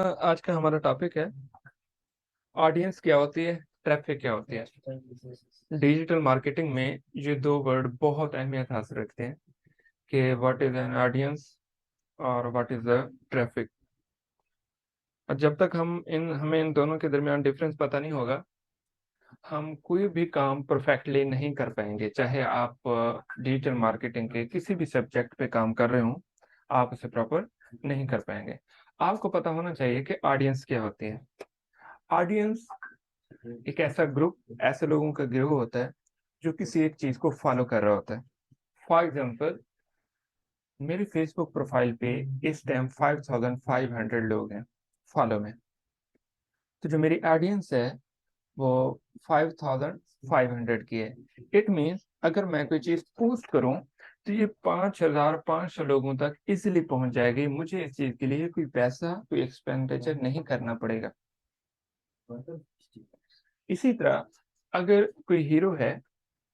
आज का हमारा टॉपिक है ऑडियंस क्या होती है, ट्रैफिक क्या होती है। डिजिटल मार्केटिंग में ये दो वर्ड बहुत अहमियत हासिल रखते हैं कि व्हाट इज एन ऑडियंस और व्हाट इज द ट्रैफिक। और जब तक हमें इन दोनों के दरमियान डिफरेंस पता नहीं होगा, हम कोई भी काम परफेक्टली नहीं कर पाएंगे। चाहे आप डिजिटल मार्केटिंग के किसी भी सब्जेक्ट पे काम कर रहे हो, आप उसे प्रॉपर नहीं कर पाएंगे। आपको पता होना चाहिए कि ऑडियंस क्या होती है। ऑडियंस एक ऐसा ग्रुप, ऐसे लोगों का गिरोह होता है जो किसी एक चीज को फॉलो कर रहा होता है। फॉर एग्जाम्पल, मेरी फेसबुक प्रोफाइल पे इस टाइम 5500 लोग हैं फॉलो में। तो जो मेरी ऑडियंस है वो 5500 की है। इट मीन्स अगर मैं कोई चीज पोस्ट करूं तो ये 5500 लोगों तक इजीली पहुंच जाएगी। मुझे इस चीज के लिए कोई पैसा, कोई एक्सपेंडिचर नहीं करना पड़ेगा। इसी तरह अगर कोई हीरो है,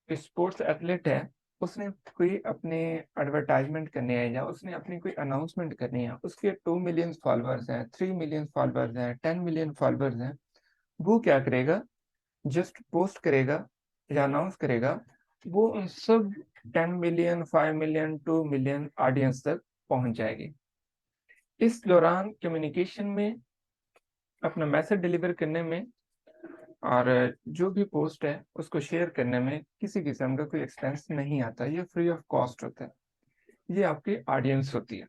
स्पोर्ट्स एथलीट है, उसने कोई अपने एडवर्टाइजमेंट करनी है या उसने अपनी कोई अनाउंसमेंट करनी है, उसके 2 मिलियन फॉलोअर्स हैं, 3 मिलियन फॉलोअर्स हैं, 10 मिलियन फॉलोअर्स हैं, वो क्या करेगा? जस्ट पोस्ट करेगा या अनाउंस करेगा, वो उन सब 10 मिलियन, 5 मिलियन, 2 मिलियन ऑडियंस तक पहुंच जाएगी। इस दौरान कम्युनिकेशन में, अपना मैसेज डिलीवर करने में और जो भी पोस्ट है उसको शेयर करने में किसी किस्म का कोई एक्सपेंस नहीं आता। ये फ्री ऑफ कॉस्ट होता है। ये आपकी ऑडियंस होती है,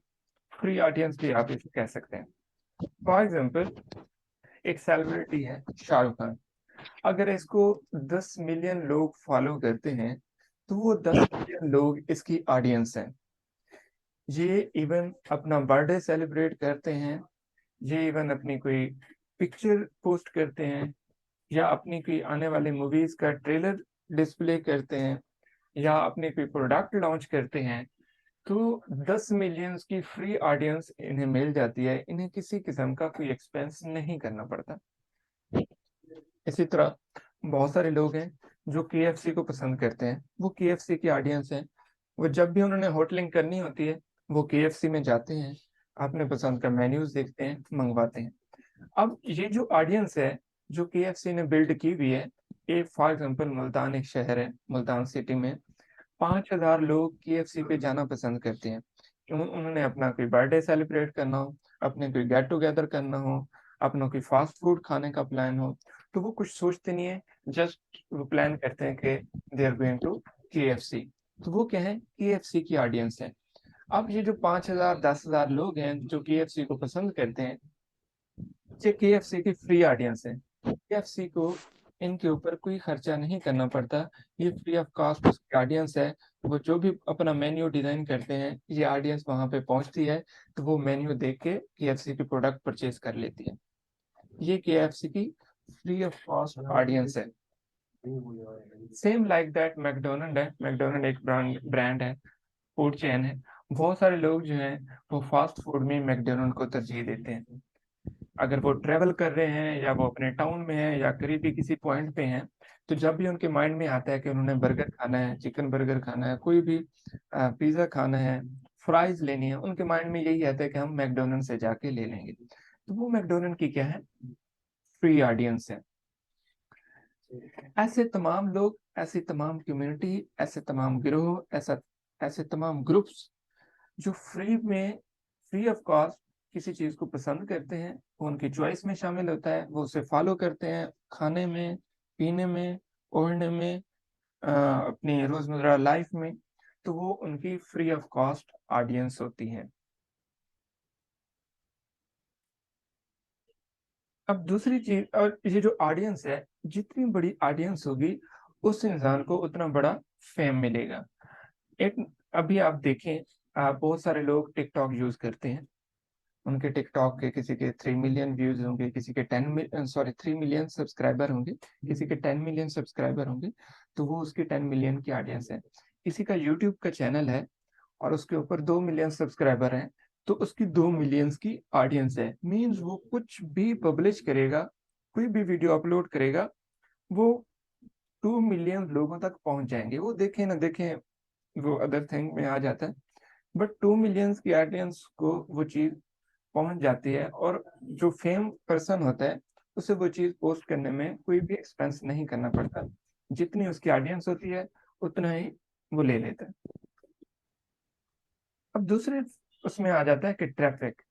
फ्री ऑडियंस भी आप इसे कह सकते हैं। फॉर एग्जाम्पल, एक सेलिब्रिटी है शाहरुख खान। अगर इसको 10 मिलियन लोग फॉलो करते हैं तो वो 10 मिलियन लोग इसकी ऑडियंस हैं। ये इवन अपना बर्थडे सेलिब्रेट करते हैं, ये इवन अपनी कोई पिक्चर पोस्ट करते हैं, या अपनी कोई आने वाली मूवीज का ट्रेलर डिस्प्ले करते हैं, या अपने कोई प्रोडक्ट लॉन्च करते हैं, तो 10 मिलियंस की फ्री ऑडियंस इन्हें मिल जाती है। इन्हें किसी किस्म का कोई एक्सपेंस नहीं करना पड़ता। इसी तरह बहुत सारे लोग हैं जो केएफसी को पसंद करते हैं, वो केएफसी की ऑडियंस है। वो जब भी उन्होंने होटलिंग करनी होती है वो केएफसी में जाते हैं, अपने पसंद का मेन्यूज देखते हैं, मंगवाते हैं। अब ये जो ऑडियंस है जो केएफसी ने बिल्ड की हुई है, एक फॉर एग्जांपल मुल्तान एक शहर है, मुल्तान सिटी में 5000 लोग केएफसी पे जाना पसंद करते हैं। क्यों? उन्होंने अपना कोई बर्थडे सेलिब्रेट करना हो, अपने कोई गेट टुगेदर करना हो, अपना कोई फास्ट फूड खाने का प्लान हो, तो वो कुछ सोचते नहीं है, जस्ट वो प्लान करते हैं कि they are going to KFC. तो वो क्या है? केएफसी की ऑडियंस है। अब ये जो 5000, 10,000 लोग हैं जो केएफसी को पसंद करते हैं, ये केएफसी की फ्री ऑडियंस है। केएफसी को इनके ऊपर कोई खर्चा नहीं करना पड़ता। ये फ्री ऑफ कॉस्ट उसकी ऑडियंस है। वो जो भी अपना मेन्यू डिजाइन करते हैं, ये ऑडियंस वहां पे पहुंचती है, तो वो मेन्यू देख के केएफसी के प्रोडक्ट परचेज कर लेती है। ये केएफसी की फ्री ऑफ कॉस्ट ऑडियंस है। सेम लाइक दैट मैकडोनल्ड है। मैकडोनल्ड एक ब्रांड है, फूड चेन है। बहुत सारे लोग जो हैं वो फास्ट फूड में मैकडोनल्ड को तरजीह देते हैं। अगर वो ट्रेवल कर रहे हैं या वो अपने टाउन में है या करीबी किसी पॉइंट पे हैं, तो जब भी उनके माइंड में आता है कि उन्होंने बर्गर खाना है, चिकन बर्गर खाना है, कोई भी पिज्ज़ा खाना है, फ्राइज लेनी है, उनके माइंड में यही आता है कि हम मैकडोनल्ड से जाके ले लेंगे। तो वो मैकडोनल्ड की क्या है? फ्री ऑडियंस है। ऐसे तमाम लोग, ऐसी तमाम कम्युनिटी, ऐसे तमाम गिरोह, ऐसे तमाम ग्रुप्स जो फ्री ऑफ कॉस्ट किसी चीज को पसंद करते हैं, वो उनकी चॉइस में शामिल होता है, वो उसे फॉलो करते हैं खाने में, पीने में, ओढ़ने में, अपनी रोजमर्रा लाइफ में। तो वो उनकी फ्री ऑफ कॉस्ट ऑडियंस होती है। अब दूसरी चीज, और ये जो ऑडियंस है, जितनी बड़ी ऑडियंस होगी उस इंसान को उतना बड़ा फेम मिलेगा। एक, अभी आप देखें, बहुत सारे लोग टिकटॉक यूज करते हैं। उनके टिकटॉक के किसी के 3 मिलियन व्यूज होंगे, किसी के 3 मिलियन सब्सक्राइबर होंगे, किसी के 10 मिलियन सब्सक्राइबर होंगे। तो वो उसके 10 मिलियन की ऑडियंस है। किसी का यूट्यूब का चैनल है और उसके ऊपर 2 मिलियन सब्सक्राइबर हैं, तो उसकी 2 मिलियंस की ऑडियंस है। मीन्स वो कुछ भी पब्लिश करेगा, कोई भी वीडियो अपलोड करेगा, वो 2 मिलियन लोगों तक पहुंच जाएंगे। वो देखें ना देखें, वो अदर थिंग में आ जाता है, बट 2 मिलियंस की ऑडियंस को वो चीज पहुंच जाती है, और जो फेम पर्सन होता है उसे वो चीज पोस्ट करने में कोई भी एक्सपेंस नहीं करना पड़ता। जितनी उसकी ऑडियंस होती है उतना ही वो ले लेता है। अब दूसरे उसमें आ जाता है कि ट्रैफिक।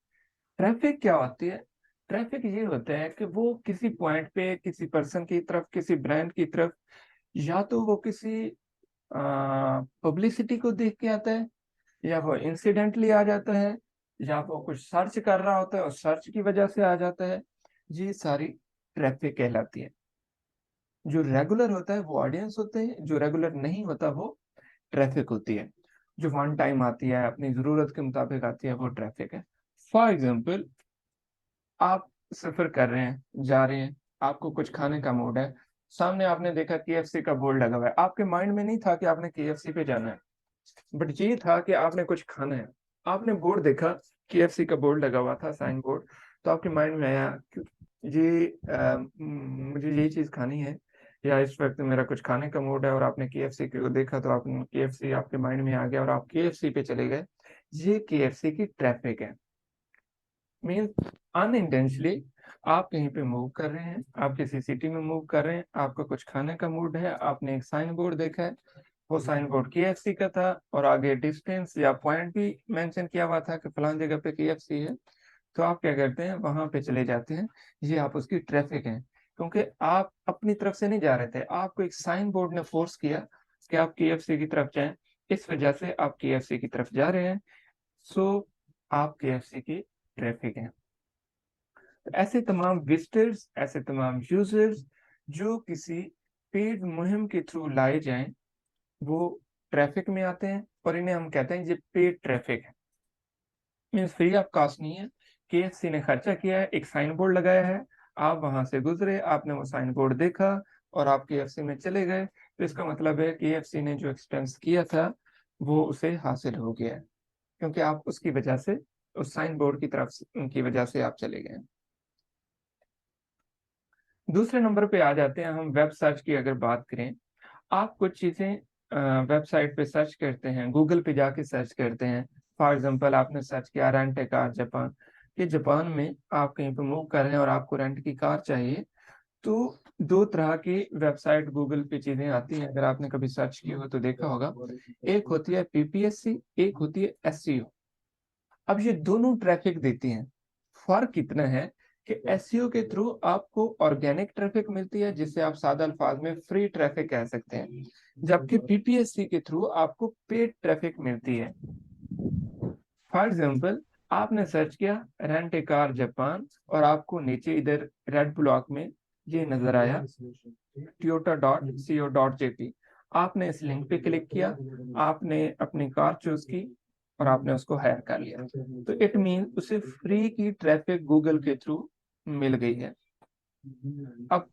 ट्रैफिक क्या होती है? ट्रैफिक ये होता है कि वो किसी पॉइंट पे किसी पर्सन की तरफ, किसी ब्रांड की तरफ, या तो वो किसी पब्लिसिटी को देख के आता है, या वो इंसिडेंटली आ जाता है, या वो कुछ सर्च कर रहा होता है और सर्च की वजह से आ जाता है। ये सारी ट्रैफिक कहलाती है। जो रेगुलर होता है वो ऑडियंस होते हैं, जो रेगुलर नहीं होता वो ट्रैफिक होती है। जो वन टाइम आती है, अपनी जरूरत के मुताबिक आती है, वो ट्रैफिक है। फॉर एग्जाम्पल, आप सफर कर रहे हैं, जा रहे हैं, आपको कुछ खाने का मूड है, सामने आपने देखा केएफसी का बोर्ड लगा हुआ है। आपके माइंड में नहीं था कि आपने केएफसी पे जाना है, बट ये था कि आपने कुछ खाना है। आपने बोर्ड देखा, केएफसी का बोर्ड लगा हुआ था, साइन बोर्ड। तो आपके माइंड में आया कि ये मुझे ये चीज खानी है, या इस वक्त मेरा कुछ खाने का मूड है, और आपने केएफसी को देखा तो आपने केएफसी आपके माइंड में आ गया और आप केएफसी पे चले गए। ये केएफसी की ट्रैफिक है। मीन अनइंटेंशनली आप कहीं पे मूव कर रहे हैं, आप किसी सिटी में मूव कर रहे हैं, आपका कुछ खाने का मूड है, आपने एक साइन बोर्ड देखा है, वो साइन बोर्ड केएफसी का था, और आगे डिस्टेंस या पॉइंट भी मेंशन किया हुआ था कि फलान जगह पे केएफसी है। तो आप क्या करते हैं, वहां पे चले जाते हैं। ये आप उसकी ट्रैफिक है, क्योंकि आप अपनी तरफ से नहीं जा रहे थे, आपको एक साइन बोर्ड ने फोर्स किया कि आप केएफसी की तरफ जाएं। इस वजह से आप केएफसी की तरफ जा रहे हैं। सो आप केएफसी की ट्रैफिक है। ऐसे तमाम विजिटर्स, ऐसे तमाम यूजर्स जो किसी पेड मुहिम के थ्रू लाए जाएं, वो ट्रैफिक में आते हैं, और इन्हें हम कहते हैं ये पेड ट्रैफिक है। मीन्स फ्री ऑफ कॉस्ट नहीं है। केएफसी ने खर्चा किया है, एक साइन बोर्ड लगाया है, आप वहां से गुजरे, आपने वो साइन बोर्ड देखा और आप केएफसी में चले गए, तो इसका मतलब है केएफसी ने जो एक्सपेंस किया था वो उसे हासिल हो गया है, क्योंकि आप उसकी वजह से, उस साइन बोर्ड की तरफ की वजह से आप चले गए। दूसरे नंबर पे आ जाते हैं हम, वेब सर्च की अगर बात करें। आप कुछ चीजें वेबसाइट पे सर्च करते हैं, गूगल पे जाके सर्च करते हैं। फॉर एग्जांपल, आपने सर्च किया रेंट ए कार जापान, कि जापान में आप कहीं पे मूव कर रहे हैं और आपको रेंट की कार चाहिए। तो दो तरह की वेबसाइट गूगल पे चीजें आती हैं, अगर आपने कभी सर्च की हो तो देखा होगा। एक होती है पीपीएससी, एक होती है एसईओ। अब ये दोनों ट्रैफिक देती हैं। फर्क इतना है कि एसईओ के थ्रू आपको ऑर्गेनिक ट्रैफिक मिलती है, जिसे आप सादा अल्फाज में फ्री ट्रैफिक कह सकते हैं, जबकि पीपीएससी के थ्रू आपको पेड ट्रैफिक मिलती है। फॉर एग्जाम्पल, आपने सर्च किया रेंट ए कार जापान, और आपको नीचे इधर रेड ब्लॉक में ये नजर आया toyota.co.jp। आपने इस लिंक पे क्लिक किया, आपने अपनी कार चूज की, और आपने उसको हायर कर लिया। तो इट मीन उसे फ्री की ट्रैफिक गूगल के थ्रू मिल गई है। अब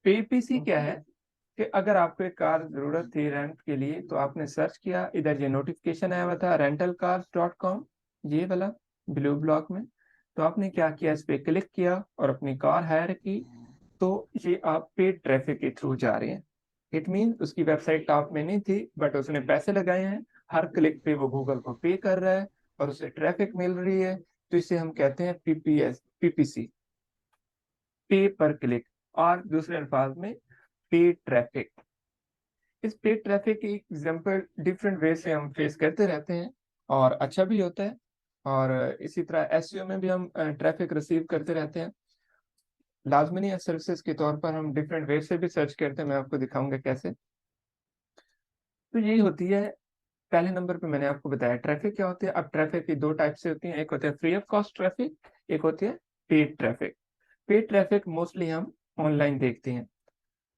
पीपीसी क्या है, कि अगर आपको एक कार जरूरत थी रेंट के लिए, तो आपने सर्च किया, इधर ये नोटिफिकेशन आया हुआ था rentalcars.com, ये वाला ब्लू ब्लॉक में। तो आपने क्या किया, इस पे क्लिक किया और अपनी कार हायर की। तो ये आप पेड ट्रैफिक के थ्रू जा रहे हैं। इट मीन उसकी वेबसाइट टॉप में नहीं थी, बट उसने पैसे लगाए हैं, हर क्लिक पे वो गूगल को पे कर रहा है और उसे ट्रैफिक मिल रही है। तो इसे हम कहते हैं पीपीसी, पे पर क्लिक, और दूसरे अल्फाज में पेड ट्रैफिक। इस पेड ट्रैफिक की एग्जांपल डिफरेंट वे से हम फेस करते रहते हैं, और अच्छा भी होता है। और इसी तरह एसईओ में भी हम ट्रैफिक रिसीव करते रहते हैं। लाजमी या सर्विसेज के तौर पर हम डिफरेंट वे से भी सर्च करते हैं, मैं आपको दिखाऊंगा कैसे। तो यही होती है। पहले नंबर पे मैंने आपको बताया ट्रैफिक क्या होती है। अब ट्रैफिक की दो टाइप से होती है, एक होती है फ्री ऑफ कॉस्ट ट्रैफिक, एक होती है paid traffic. Paid traffic mostly हम ऑनलाइन देखते हैं।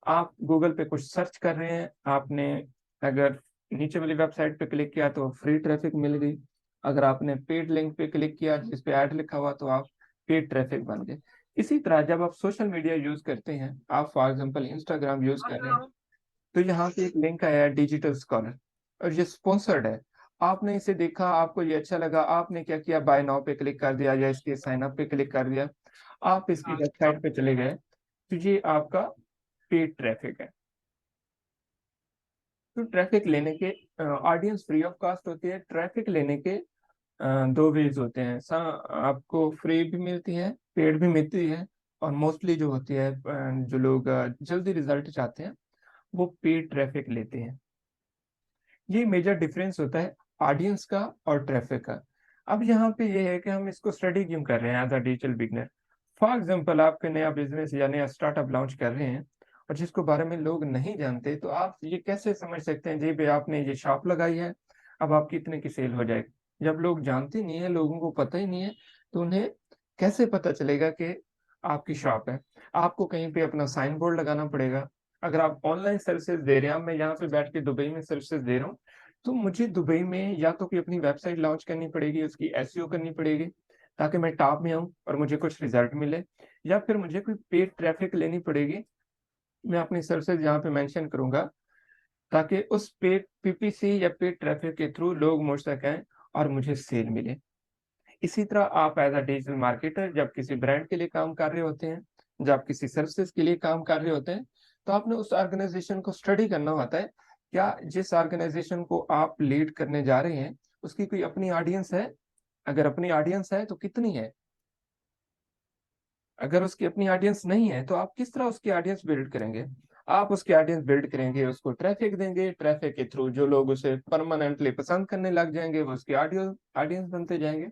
आप गूगल पे कुछ सर्च कर रहे हैं, आपने अगर नीचे वाली वेबसाइट पे क्लिक किया तो फ्री ट्रैफिक मिल गई। अगर आपने पेड लिंक पे क्लिक किया जिस पे ऐड लिखा हुआ, तो आप पेड ट्रैफिक बन गए। इसी तरह जब आप सोशल मीडिया यूज करते हैं, आप फॉर एग्जांपल इंस्टाग्राम यूज कर रहे हैं, तो यहाँ पे एक लिंक आया है डिजिटल स्कॉलर, और ये स्पॉन्सर्ड है। आपने इसे देखा, आपको ये अच्छा लगा, आपने क्या किया, बाय नाउ पे क्लिक कर दिया या इसके साइन अप पे क्लिक कर दिया, आप इसकी वेबसाइट पे चले गए। तो ये आपका पेड ट्रैफिक है। तो ट्रैफिक लेने के ऑडियंस फ्री ऑफ कॉस्ट होती है, ट्रैफिक लेने के दो वेज होते हैं। आपको फ्री भी मिलती है, पेड भी मिलती है। और मोस्टली जो होती है, जो लोग जल्दी रिजल्ट चाहते हैं वो पेड ट्रैफिक लेते हैं। ये मेजर डिफरेंस होता है ऑडियंस का और ट्रैफिक का। अब यहाँ पे ये है कि हम इसको स्टडी क्यों कर रहे हैं as a digital beginner. For example, आपके नया बिजनेस या नया स्टार्टअप लॉन्च कर रहे हैं और जिसको बारे में लोग नहीं जानते, तो आप ये कैसे समझ सकते हैं जी भाई आपने ये शॉप लगाई है, अब आपकी इतने की सेल हो जाएगी। जब लोग जानते नहीं है, लोगों को पता ही नहीं है, तो उन्हें कैसे पता चलेगा कि आपकी शॉप है। आपको कहीं पे अपना साइन बोर्ड लगाना पड़ेगा। अगर आप ऑनलाइन सर्विसेज दे रहे हैं, अब मैं यहाँ पे बैठ के दुबई में सर्विसेज दे रहा हूँ, तो मुझे दुबई में या तो कोई अपनी वेबसाइट लॉन्च करनी पड़ेगी, उसकी एसईओ करनी पड़ेगी ताकि मैं टॉप में आऊँ और मुझे कुछ रिजल्ट मिले, या फिर मुझे कोई पेड ट्रैफिक लेनी पड़ेगी। मैं अपनी सर्विसेज यहाँ पे मेंशन करूंगा ताकि उस पेड पीपीसी या पेड ट्रैफिक के थ्रू लोग मुझ तक आए और मुझे सेल मिले। इसी तरह आप एज अ डिजिटल मार्केटर जब किसी ब्रांड के लिए काम कर रहे होते हैं, जब किसी सर्विसेज के लिए काम कर रहे होते हैं, तो आपने उस ऑर्गेनाइजेशन को स्टडी करना होता है। क्या जिस ऑर्गेनाइजेशन को आप लीड करने जा रहे हैं उसकी कोई अपनी ऑडियंस है? अगर अपनी ऑडियंस है तो कितनी है? अगर उसकी अपनी ऑडियंस नहीं है तो आप किस तरह उसकी ऑडियंस बिल्ड करेंगे? आप उसकी ऑडियंस बिल्ड करेंगे, उसको ट्रैफिक देंगे, ट्रैफिक के थ्रू जो लोग उसे परमानेंटली पसंद करने लग जाएंगे वो उसकी ऑडियो ऑडियंस बनते जाएंगे।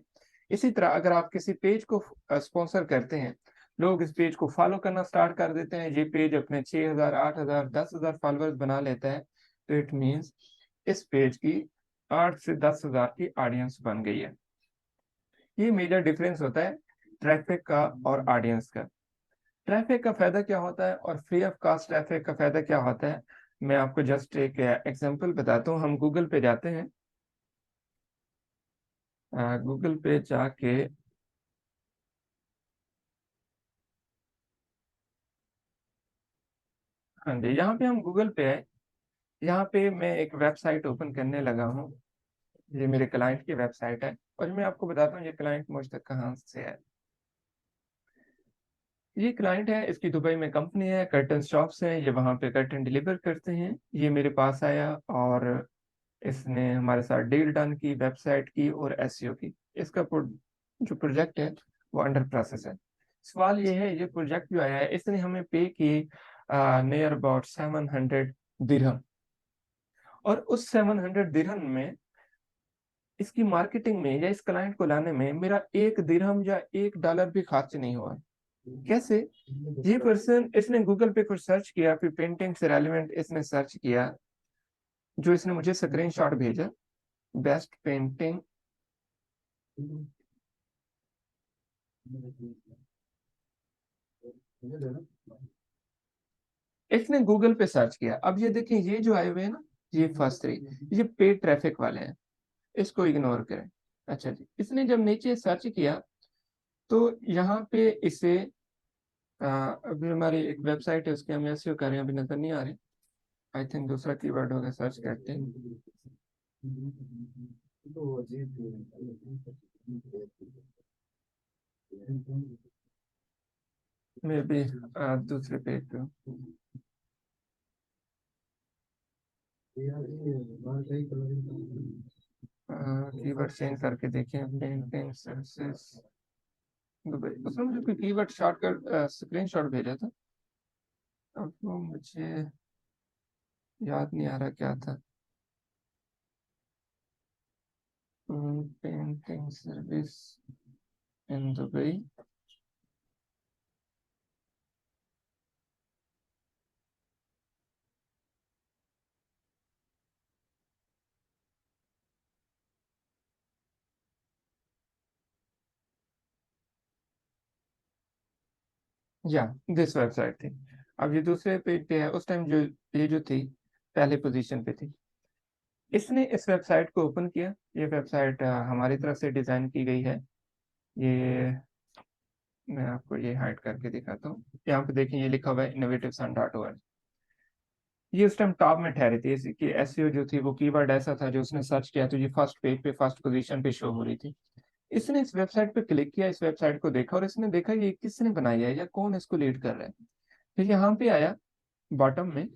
इसी तरह अगर आप किसी पेज को स्पॉन्सर करते हैं, लोग इस पेज को फॉलो करना स्टार्ट कर देते हैं, ये पेज अपने 6,000 8,000 10,000 फॉलोअर्स बना लेता है, तो इट मीन्स इस पेज की 8 से 10,000 की ऑडियंस बन गई है। ये मेजर डिफरेंस होता है ट्रैफिक का और ऑडियंस का। ट्रैफिक का फायदा क्या होता है और फ्री ऑफ कॉस्ट ट्रैफिक का फायदा क्या होता है, मैं आपको जस्ट एक एग्जांपल बताता हूँ। हम गूगल पे जाते हैं, गूगल पे जाके हाँ जी, यहाँ पे हम गूगल पे है। यहाँ पे मैं एक वेबसाइट ओपन करने लगा हूँ। ये मेरे क्लाइंट की वेबसाइट है और मैं आपको बताता हूँ ये क्लाइंट मुझ तक कहाँ से है। ये क्लाइंट है, इसकी दुबई में कंपनी है, कर्टन शॉप्स हैं, ये वहाँ पे कर्टन डिलीवर करते हैं। ये मेरे पास आया और इसने हमारे साथ डील डन की, वेबसाइट की और एसईओ की। इसका जो प्रोजेक्ट है वो अंडर प्रोसेस है। सवाल ये है, ये प्रोजेक्ट जो आया है इसने हमें पे की नियर अबाउट 700 दिरहम। और उस 700 दिरहम में इसकी मार्केटिंग में या इस क्लाइंट को लाने में मेरा 1 दिरहम या $1 भी खर्च नहीं हुआ। कैसे? ये पर्सन, इसने गूगल पे कुछ सर्च किया, फिर पेंटिंग से रेलिवेंट इसने सर्च किया, जो इसने मुझे स्क्रीनशॉट भेजा, बेस्ट पेंटिंग। इसने गूगल पे सर्च किया। अब ये देखिए, ये जो आए हुए हैं ना, ये फर्स्ट थ्री, ये पेड ट्रैफिक वाले हैं, इसको इग्नोर करें। अच्छा जी, इसने जब नीचे सर्च किया तो यहाँ पे इसे अभी हमारी एक वेबसाइट है उसके हम एसईओ कर रहे हैं, अभी नजर नहीं आ रही। आई थिंक दूसरा कीवर्ड होगा, सर्च करते हैं। मे बी दूसरे पेज पे कीवर्ड चेंज करके देखें, पेंटिंग सर्विसेज दुबई। उसने मुझे कोई कीवर्ड शॉर्टकट स्क्रीनशॉट भेजा था, अब वो मुझे याद नहीं आ रहा क्या था। Painting service in Dubai. या दिस वेबसाइट थी। अब ये दूसरे पेज पे है, उस टाइम जो ये जो थी पहले पोजीशन पे थी। इसने इस वेबसाइट को ओपन किया। ये वेबसाइट हमारी तरफ से डिजाइन की गई है। ये मैं आपको ये हाइड करके दिखाता हूँ। यहाँ पे देखिए ये लिखा हुआ है innovativesun.org। ये उस टाइम टॉप में ठहरी थी, इसकी एसईओ जो थी वो कीवर्ड ऐसा था जो उसने सर्च किया तो ये फर्स्ट पेज पे फर्स्ट पोजीशन पे शो हो रही थी। इसने इस वेबसाइट पे क्लिक किया, इस वेबसाइट को देखा और इसने देखा ये किसने बनाई है या कौन इसको लीड कर रहा है। फिर यहाँ पे आया बॉटम में,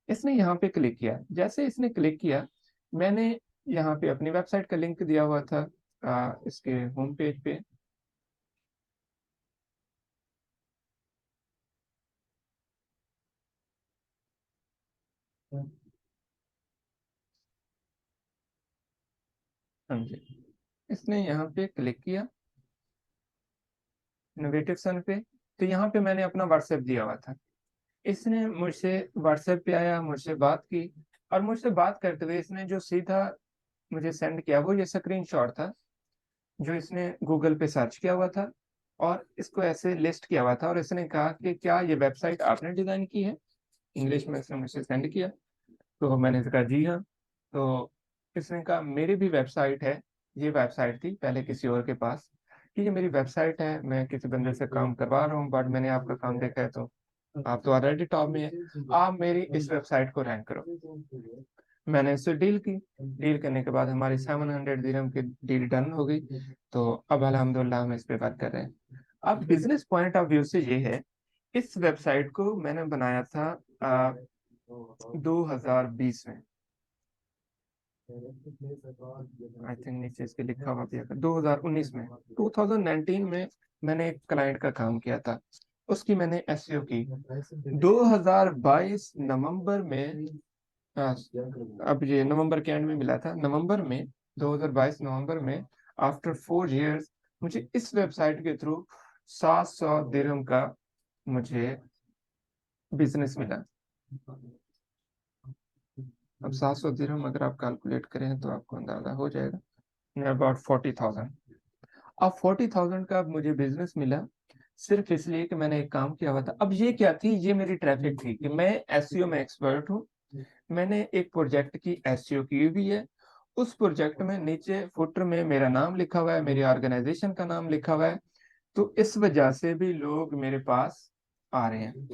इसने यहाँ पे क्लिक किया। जैसे इसने क्लिक किया, मैंने यहाँ पे अपनी वेबसाइट का लिंक दिया हुआ था, इसके होम पेज पे समझे, इसने यहाँ पे क्लिक किया इनोवेटिव सन पे, तो यहाँ पे मैंने अपना व्हाट्सएप दिया हुआ था। इसने मुझसे व्हाट्सएप पे आया, मुझसे बात की, और मुझसे बात करते हुए इसने जो सीधा मुझे सेंड किया वो ये स्क्रीनशॉट था, जो इसने गूगल पे सर्च किया हुआ था और इसको ऐसे लिस्ट किया हुआ था, और इसने कहा कि क्या ये वेबसाइट आपने डिजाइन की है, इंग्लिश में इसने मुझसे सेंड किया। तो मैंने कहा जी हाँ। तो इसने कहा मेरी भी वेबसाइट है, ये वेबसाइट थी पहले किसी और के पास, कि ये मेरी वेबसाइट है, मैं किसी बंदे से काम करवा रहा हूँ, बट मैंने आपका काम देखा है, तो आप तो ऑलरेडी टॉप में है, आप मेरी इस वेबसाइट को रैंक करो। मैंने इससे डील की, डील करने के बाद हमारी 700 दिरहम की डील डन हो गई। तो अब अल्हम्दुलिल्लाह हम इस पे बात कर रहे हैं। अब बिजनेस पॉइंट ऑफ व्यू से ये है, इस वेबसाइट को मैंने बनाया था 2020 में, आई थिंक नीचे इसके लिखा हुआ भी है 2019 में, 2019 में मैंने एक क्लाइंट का काम किया था, उसकी मैंने एसईओ की। 2022 नवंबर में, हाँ, अब ये नवंबर के एंड में मिला था, नवंबर में 2022 नवंबर में, आफ्टर 4 years मुझे इस वेबसाइट के थ्रू 700 दिरहम का मुझे बिजनेस मिला। अब 700 दिरहम अगर आप कैलकुलेट करें तो आपको अंदाजा हो जाएगा, नियर अबाउट 40,000। अब 40,000 का अब मुझे बिजनेस मिला, सिर्फ इसलिए कि मैंने एक काम किया हुआ था। अब ये क्या थी, ये मेरी ट्रैफिक थी कि मैं एसईओ में एक्सपर्ट हूँ, मैंने एक प्रोजेक्ट की एसईओ की हुई है, उस प्रोजेक्ट में नीचे फुटर में मेरा नाम लिखा हुआ है, मेरी ऑर्गेनाइजेशन का नाम लिखा हुआ है, तो इस वजह से भी लोग मेरे पास आ रहे हैं।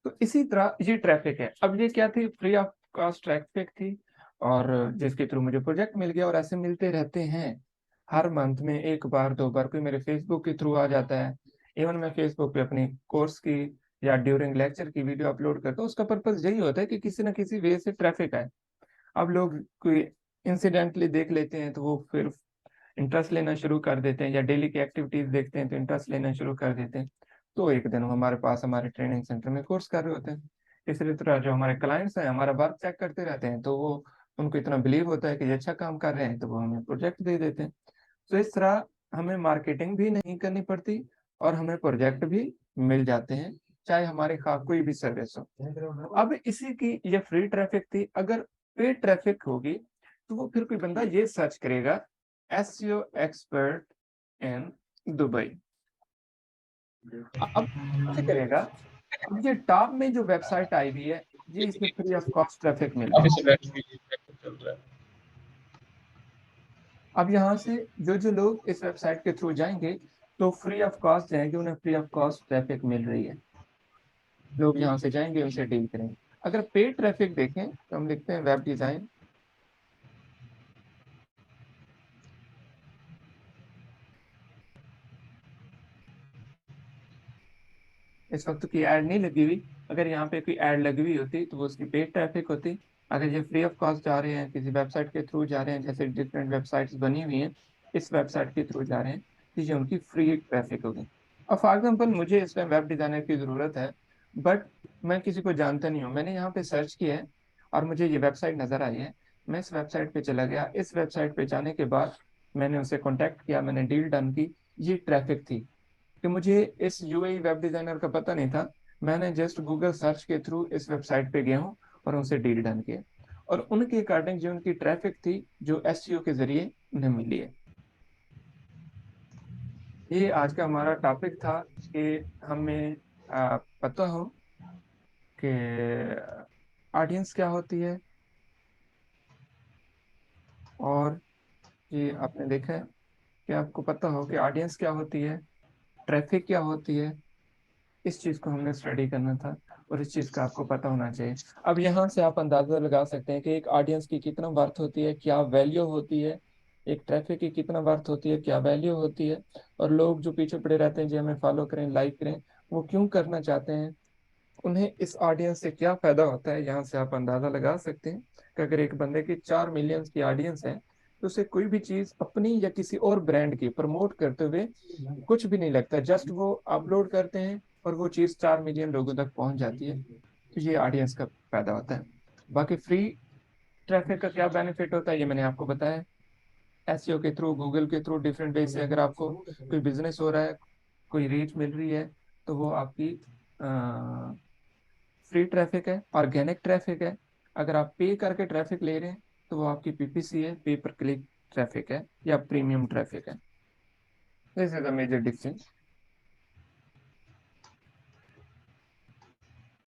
तो इसी तरह ये ट्रैफिक है। अब ये क्या थी, फ्री ऑफ कॉस्ट ट्रैफिक थी, और जिसके थ्रू मुझे प्रोजेक्ट मिल गया, और ऐसे मिलते रहते हैं हर मंथ में एक बार दो बार। कोई मेरे फेसबुक के थ्रू आ जाता है, इवन मैं फेसबुक पे अपनी कोर्स की या ड्यूरिंग लेक्चर की वीडियो अपलोड करता हूँ, उसका पर्पज यही होता है कि किसी ना किसी वे से ट्रैफिक आए। अब लोग कोई इंसिडेंटली देख लेते हैं तो वो फिर इंटरेस्ट लेना शुरू कर देते हैं, या डेली की एक्टिविटीज देखते हैं तो इंटरेस्ट लेना शुरू कर देते हैं। तो एक दिन वो हमारे पास हमारे ट्रेनिंग सेंटर में कोर्स कर रहे होते हैं। इसी तरह जो हमारे क्लाइंट्स हैं हमारा वर्क चेक करते रहते हैं, तो वो उनको इतना बिलीव होता है कि ये अच्छा काम कर रहे हैं, तो वो हमें प्रोजेक्ट दे देते हैं। तो इस तरह हमें मार्केटिंग भी नहीं करनी पड़ती और हमें प्रोजेक्ट भी मिल जाते हैं, चाहे हमारे खा कोई भी सर्विस हो। अब इसी की ये फ्री ट्रैफिक थी। अगर पेड ट्रैफिक होगी तो वो फिर कोई बंदा ये सर्च करेगा, एसईओ एक्सपर्ट इन दुबई। अब क्या करेगा, अब ये टॉप में जो वेबसाइट आई हुई है, ये इसमें फ्री ऑफ कॉस्ट ट्रैफिक मिल रहा काफी है। समय चल रहा है। अब यहाँ से जो जो लोग इस वेबसाइट के थ्रू जाएंगे तो फ्री ऑफ कॉस्ट जाएंगे, उन्हें फ्री ऑफ कॉस्ट ट्रैफिक मिल रही है, लोग यहाँ से जाएंगे उनसे डील करेंगे। अगर पेड ट्रैफिक देखें तो हम लिखते हैं वेब डिजाइन, इस वक्त की ऐड नहीं लगी हुई, अगर यहाँ पे कोई ऐड लगी हुई होती तो वो उसकी पेड ट्रैफिक होती। अगर ये फ्री ऑफ कॉस्ट जा रहे हैं, किसी वेबसाइट के थ्रू जा रहे हैं, जैसे डिफरेंट वेबसाइट्स बनी हुई हैं, इस वेबसाइट के थ्रू जा रहे हैं, तो ये उनकी फ्री ट्रैफिक होगी। अब फॉर एग्जाम्पल मुझे इस टाइम वेब डिजाइनर की ज़रूरत है, बट मैं किसी को जानता नहीं हूँ, मैंने यहाँ पे सर्च किया है और मुझे ये वेबसाइट नज़र आई है, मैं इस वेबसाइट पे चला गया, इस वेबसाइट पे जाने के बाद मैंने उसे कॉन्टैक्ट किया, मैंने डील डन की, ये ट्रैफिक थी। कि मुझे इस यूएई वेब डिजाइनर का पता नहीं था, मैंने जस्ट गूगल सर्च के थ्रू इस वेबसाइट पे गया हूँ और उनसे डील डन किया, और उनके अकॉर्डिंग जो उनकी ट्रैफिक थी जो एसईओ के जरिए उन्हें मिली है। ये आज का हमारा टॉपिक था कि हमें पता हो कि ऑडियंस क्या होती है, और ये आपने देखा है कि आपको पता हो कि ऑडियंस क्या होती है, ट्रैफिक क्या होती है, इस चीज को हमने स्टडी करना था, और इस चीज का आपको पता होना चाहिए। अब यहाँ से आप अंदाजा लगा सकते हैं कि एक ऑडियंस की कितना वर्थ होती है, क्या वैल्यू होती है, एक ट्रैफिक की कितना वर्थ होती है, क्या वैल्यू होती है, और लोग जो पीछे पड़े रहते हैं जो हमें फॉलो करें, लाइक करें, वो क्यों करना चाहते हैं, उन्हें इस ऑडियंस से क्या फायदा होता है, यहाँ से आप अंदाजा लगा सकते हैं कि अगर एक बंदे की 4 मिलियन की ऑडियंस है तो उसे कोई भी चीज अपनी या किसी और ब्रांड की प्रमोट करते हुए कुछ भी नहीं लगता, जस्ट वो अपलोड करते हैं और वो चीज 4 मिलियन लोगों तक पहुंच जाती है। तो ये ऑडियंस का फायदा होता है। बाकी फ्री ट्रैफिक का क्या बेनिफिट होता है ये मैंने आपको बताया। एसईओ के थ्रू, गूगल के थ्रू, डिफरेंट वे से अगर आपको कोई बिजनेस हो रहा है, कोई रीच मिल रही है, तो वो आपकी फ्री ट्रैफिक है, ऑर्गेनिक ट्रैफिक है। अगर आप पे करके ट्रैफिक ले रहे हैं तो वो आपकी पीपीसी है, पे पर क्लिक ट्रैफिक है, या प्रीमियम ट्रैफिक है। This is the major difference.